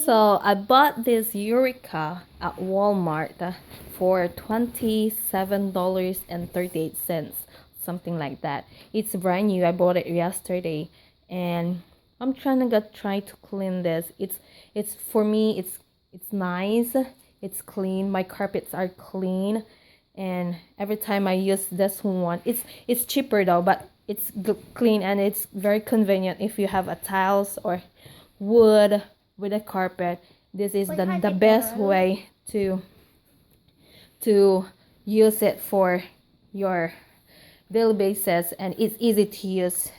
So I bought this Eureka at Walmart for $27.38, something like that. It's brand new. I bought it yesterday, and I'm try to clean this. It's for me. It's nice. It's clean. My carpets are clean, and every time I use this one, it's cheaper though, but it's clean and it's very convenient if you have a tiles or wood with a carpet. This is the best way to use it for your daily basis, and it's easy to use,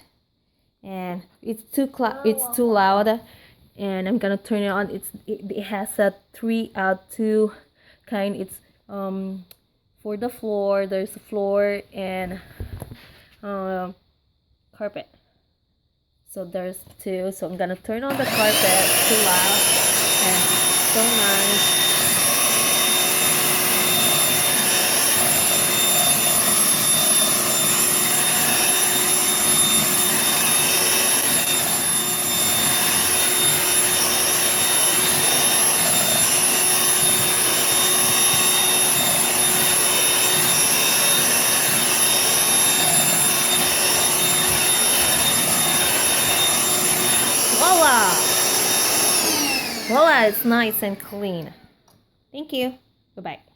and it's too loud, and I'm gonna turn it on. It has a 3 out 2 kind. It's for the floor. There's a floor and carpet. So there's 2. So I'm gonna turn on the carpet. Too loud and so nice. Voila! Voila, it's nice and clean. Thank you. Bye-bye.